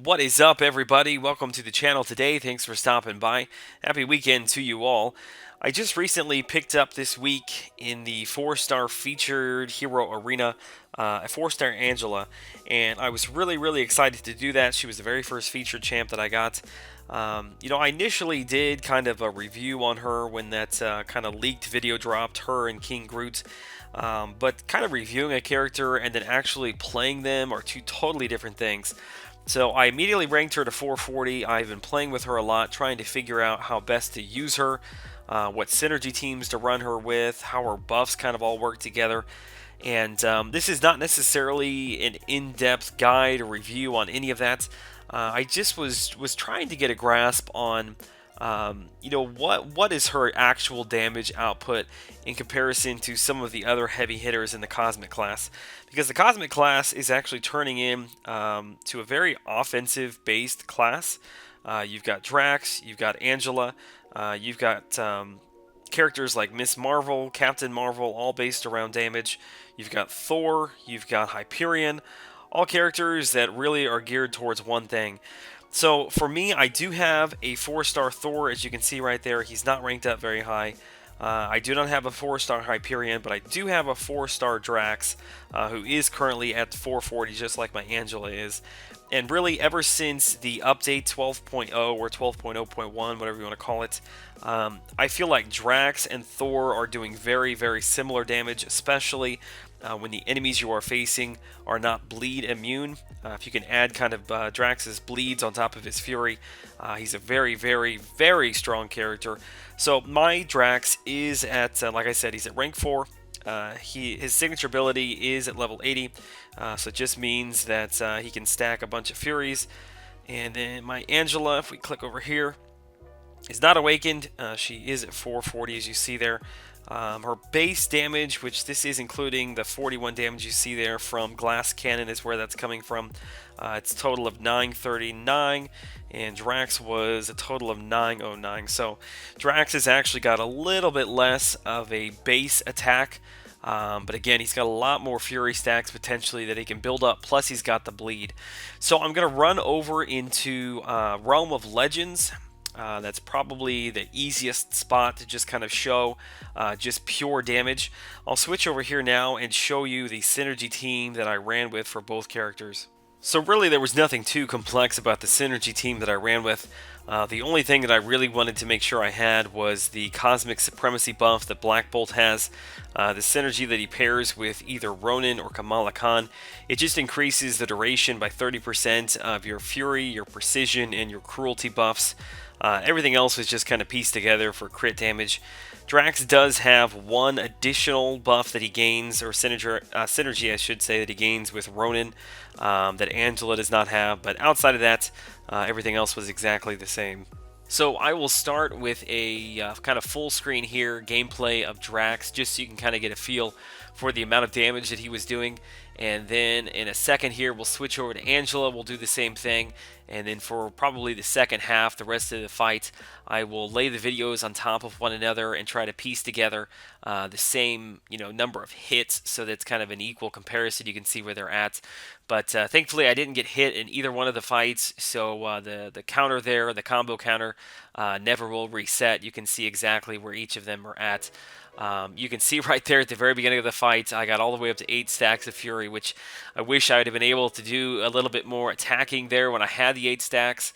What is up, everybody? Welcome to the channel today. Thanks for stopping by. Happy weekend to you all. I just recently picked up this week in the 4-star featured hero arena a 4-star Angela, and I was really excited to do that. She was the very first featured champ that I got. I initially did kind of a review on her when that kind of leaked video dropped, her and King Groot. But kind of reviewing a character and then actually playing them are two totally different things. So I immediately ranked her to 440. I've been playing with her a lot, trying to figure out how best to use her, what synergy teams to run her with, how her buffs kind of all work together. And this is not necessarily an in-depth guide or review on any of that. I just was trying to get a grasp on what is her actual damage output in comparison to some of the other heavy hitters in the Cosmic class, because the Cosmic class is actually turning in to a very offensive based class. You've got Drax, you've got Angela, you've got characters like Miss Marvel, Captain Marvel, all based around damage. You've got Thor, you've got Hyperion, all characters that really are geared towards one thing. So for me, I do have a 4-star Thor, as you can see right there. He's not ranked up very high. I do not have a 4-star Hyperion, but I do have a 4-star Drax, who is currently at 440, just like my Angela is. And really, ever since the update 12.0 or 12.0.1, whatever you want to call it, I feel like Drax and Thor are doing very similar damage, especially when the enemies you are facing are not bleed immune. If you can add kind of Drax's bleeds on top of his fury, he's a very strong character. So my Drax is at, like I said, he's at rank 4. His signature ability is at level 80, so it just means that he can stack a bunch of furies. And then my Angela, if we click over here, is not awakened. She is at 440, as you see there. Her base damage, which this is including the 41 damage you see there from Glass Cannon, is where that's coming from. It's a total of 939, and Drax was a total of 909. So Drax has actually got a little bit less of a base attack, but again, he's got a lot more Fury stacks potentially that he can build up, plus he's got the bleed. So I'm going to run over into Realm of Legends. That's probably the easiest spot to just kind of show just pure damage. I'll switch over here now and show you the synergy team that I ran with for both characters. So really there was nothing too complex about the synergy team that I ran with. The only thing that I really wanted to make sure I had was the Cosmic Supremacy buff that Black Bolt has. The synergy that he pairs with either Ronin or Kamala Khan. It just increases the duration by 30% of your Fury, your Precision, and your Cruelty buffs. Everything else is just kind of pieced together for crit damage. Drax does have one additional buff that he gains, or synergy I should say, that he gains with Ronin that Angela does not have, but outside of that, everything else was exactly the same. So I will start with a kind of full screen here gameplay of Drax, just so you can kind of get a feel for the amount of damage that he was doing. And then in a second here, we'll switch over to Angela. We'll do the same thing. And then for probably the second half, the rest of the fight, I will lay the videos on top of one another and try to piece together the same number of hits, so that's kind of an equal comparison. You can see where they're at. But thankfully, I didn't get hit in either one of the fights, so the counter there, the combo counter, never will reset. You can see exactly where each of them are at. You can see right there at the very beginning of the fight, I got all the way up to 8 stacks of Fury, which I wish I would have been able to do a little bit more attacking there when I had the 8 stacks.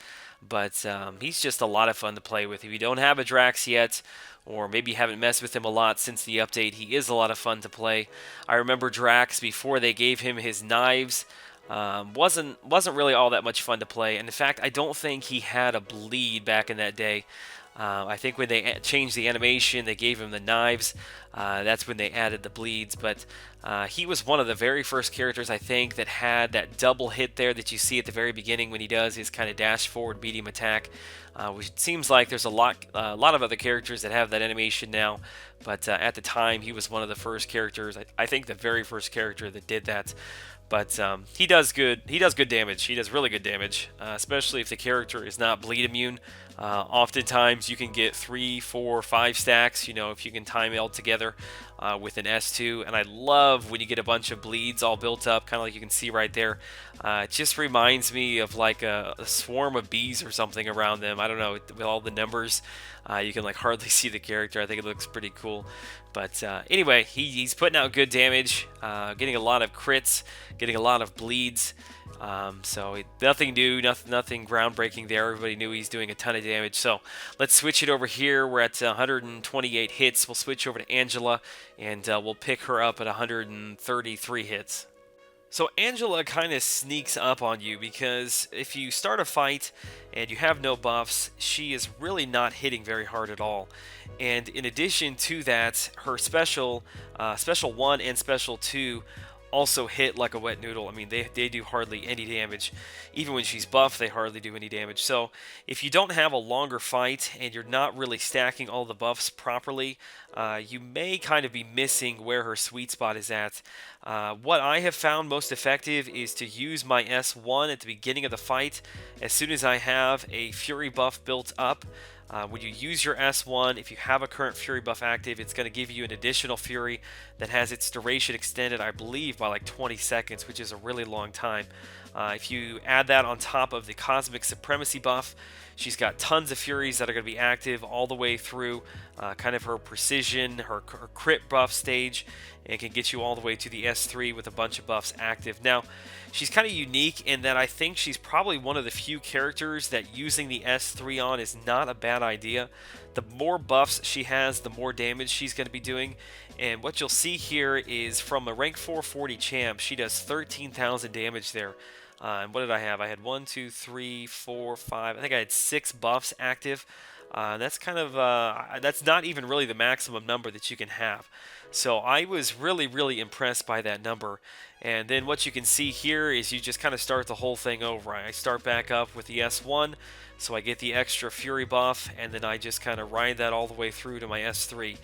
But he's just a lot of fun to play with. If you don't have a Drax yet, or maybe you haven't messed with him a lot since the update, he is a lot of fun to play. I remember Drax, before they gave him his knives, wasn't really all that much fun to play. And in fact, I don't think he had a bleed back in that day. I think when they changed the animation, they gave him the knives. That's when they added the bleeds. But he was one of the very first characters, I think, that had that double hit there that you see at the very beginning when he does his kind of dash forward medium attack. Which it seems like there's a lot of other characters that have that animation now. But at the time, he was one of the first characters. I think the very first character that did that. But he does good. He does good damage. He does really good damage, especially if the character is not bleed immune. Oftentimes you can get 3, 4, 5 stacks. If you can time it all together. with an S2, and I love when you get a bunch of bleeds all built up, kind of like you can see right there. It just reminds me of like a swarm of bees or something around them. I don't know, with all the numbers, you can like hardly see the character. I think it looks pretty cool. But anyway, he's putting out good damage, getting a lot of crits, getting a lot of bleeds. So nothing new, nothing groundbreaking there. Everybody knew he's doing a ton of damage. So let's switch it over here. We're at 128 hits. We'll switch over to Angela, and we'll pick her up at 133 hits. So Angela kind of sneaks up on you because if you start a fight and you have no buffs, she is really not hitting very hard at all. And in addition to that, her special 1 and special 2 also hit like a wet noodle. I mean, they do hardly any damage. Even when she's buffed, they hardly do any damage. So if you don't have a longer fight and you're not really stacking all the buffs properly, you may kind of be missing where her sweet spot is at. What I have found most effective is to use my S1 at the beginning of the fight. As soon as I have a Fury buff built up, when you use your S1, if you have a current Fury buff active, it's going to give you an additional Fury that has its duration extended, I believe, by like 20 seconds, which is a really long time. If you add that on top of the Cosmic Supremacy buff, she's got tons of Furies that are going to be active all the way through kind of her precision, her crit buff stage, and can get you all the way to the S3 with a bunch of buffs active. Now, she's kind of unique in that I think she's probably one of the few characters that using the S3 on is not a bad idea. The more buffs she has, the more damage she's going to be doing. And what you'll see here is from a rank 440 champ, she does 13,000 damage there. And what did I have? I had 1, 2, 3, 4, 5. I think I had 6 buffs active. That's kind of that's not even really the maximum number that you can have. So I was really, really impressed by that number. And then what you can see here is you just kind of start the whole thing over. I start back up with the S1, so I get the extra Fury buff, and then I just kind of ride that all the way through to my S3.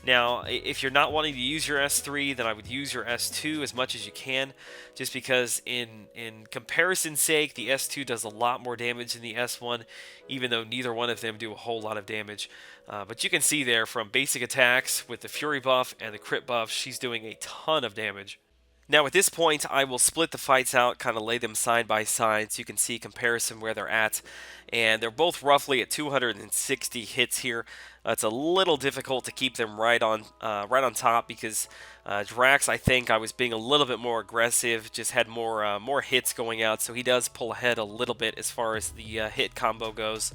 Now, if you're not wanting to use your S3, then I would use your S2 as much as you can, just because in comparison's sake, the S2 does a lot more damage than the S1, even though neither one of them do a whole lot of damage. But you can see there from basic attacks with the Fury buff and the crit buff, she's doing a ton of damage. Now at this point, I will split the fights out, kind of lay them side by side so you can see comparison where they're at. And they're both roughly at 260 hits here. It's a little difficult to keep them right on top because Drax, I think I was being a little bit more aggressive, just had more hits going out, so he does pull ahead a little bit as far as the hit combo goes.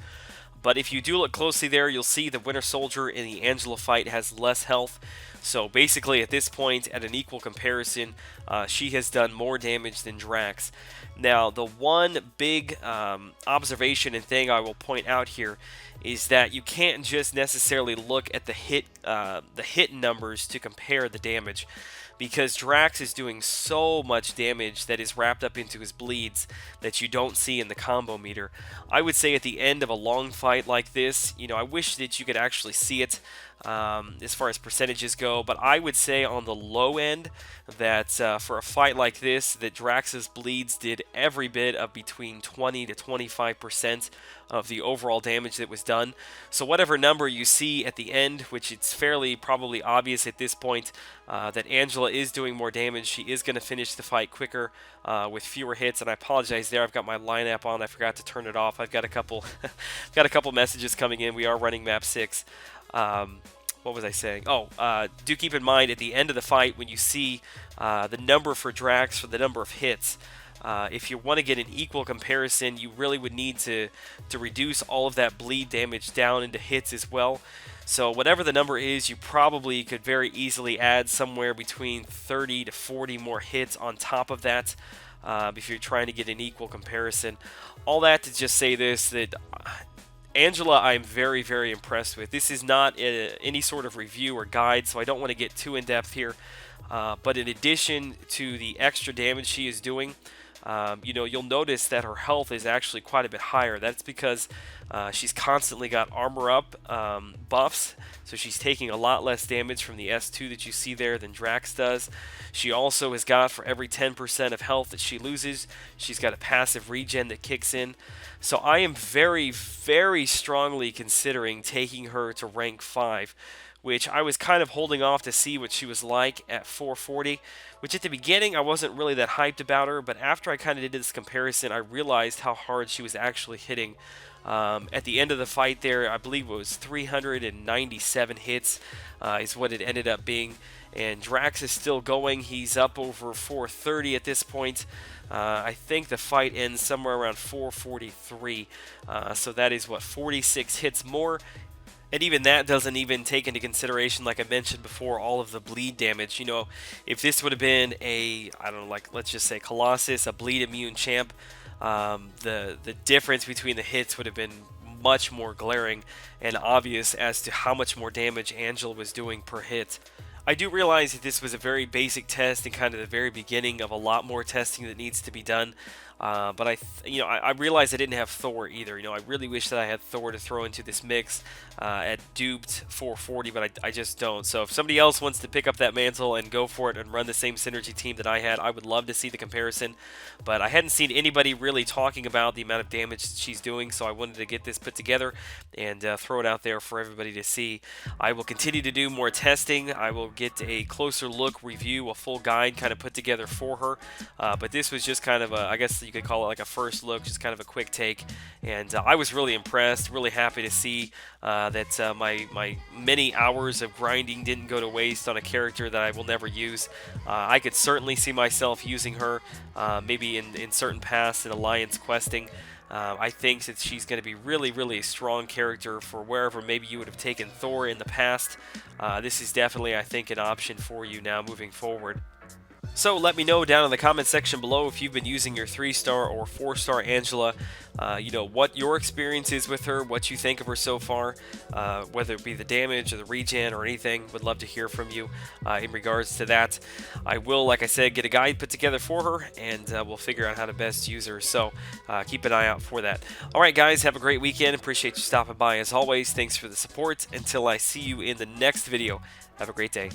But if you do look closely there, you'll see the Winter Soldier in the Angela fight has less health. So basically at this point, at an equal comparison, she has done more damage than Drax. Now, the one big observation and thing I will point out here is that you can't just necessarily look at the hit numbers to compare the damage, because Drax is doing so much damage that is wrapped up into his bleeds that you don't see in the combo meter. I would say at the end of a long fight like this, I wish that you could actually see it as far as percentages go, but I would say on the low end that for a fight like this, that Drax's bleeds did every bit of between 20 to 25% of the overall damage that was done. So whatever number you see at the end, which it's fairly probably obvious at this point that Angela is doing more damage, she is going to finish the fight quicker with fewer hits. And I apologize there, I've got my lineup on, I forgot to turn it off. I've got a couple messages coming in. We are running map 6. What was I saying? Do keep in mind at the end of the fight when you see the number for Drax for the number of hits. If you want to get an equal comparison, you really would need to reduce all of that bleed damage down into hits as well. So whatever the number is, you probably could very easily add somewhere between 30 to 40 more hits on top of that if you're trying to get an equal comparison. All that to just say this, that Angela I'm very, very impressed with. This is not any sort of review or guide, so I don't want to get too in-depth here. But in addition to the extra damage she is doing, you'll notice that her health is actually quite a bit higher. That's because she's constantly got armor up buffs, so she's taking a lot less damage from the S2 that you see there than Drax does. She also has got, for every 10% of health that she loses, she's got a passive regen that kicks in. So I am very, very strongly considering taking her to rank 5, which I was kind of holding off to see what she was like at 440, which at the beginning I wasn't really that hyped about her, but after I kind of did this comparison, I realized how hard she was actually hitting. At the end of the fight there, I believe it was 397 hits is what it ended up being. And Drax is still going. He's up over 430 at this point. I think the fight ends somewhere around 443. So that is what, 46 hits more. And even that doesn't even take into consideration, like I mentioned before, all of the bleed damage. You know, if this would have been a, I don't know, like let's just say Colossus, a bleed immune champ, the difference between the hits would have been much more glaring and obvious as to how much more damage Angela was doing per hit. I do realize that this was a very basic test and kind of the very beginning of a lot more testing that needs to be done. But I realized I didn't have Thor either. You know, I really wish that I had Thor to throw into this mix at duped 440, but I just don't. So if somebody else wants to pick up that mantle and go for it and run the same synergy team that I had, I would love to see the comparison. But I hadn't seen anybody really talking about the amount of damage she's doing, so I wanted to get this put together and throw it out there for everybody to see. I will continue to do more testing. I will get a closer look, review, a full guide kind of put together for her. But this was just kind of I guess you could call it like a first look, just kind of a quick take. And I was really impressed, really happy to see that my many hours of grinding didn't go to waste on a character that I will never use. I could certainly see myself using her, maybe in certain paths in Alliance questing. I think that she's going to be really, really a strong character for wherever maybe you would have taken Thor in the past. This is definitely, I think, an option for you now moving forward. So let me know down in the comment section below if you've been using your 3-star or 4-star Angela, what your experience is with her, what you think of her so far, whether it be the damage or the regen or anything. Would love to hear from you in regards to that. I will, like I said, get a guide put together for her, and we'll figure out how to best use her. So keep an eye out for that. All right, guys, have a great weekend. Appreciate you stopping by as always. Thanks for the support. Until I see you in the next video, have a great day.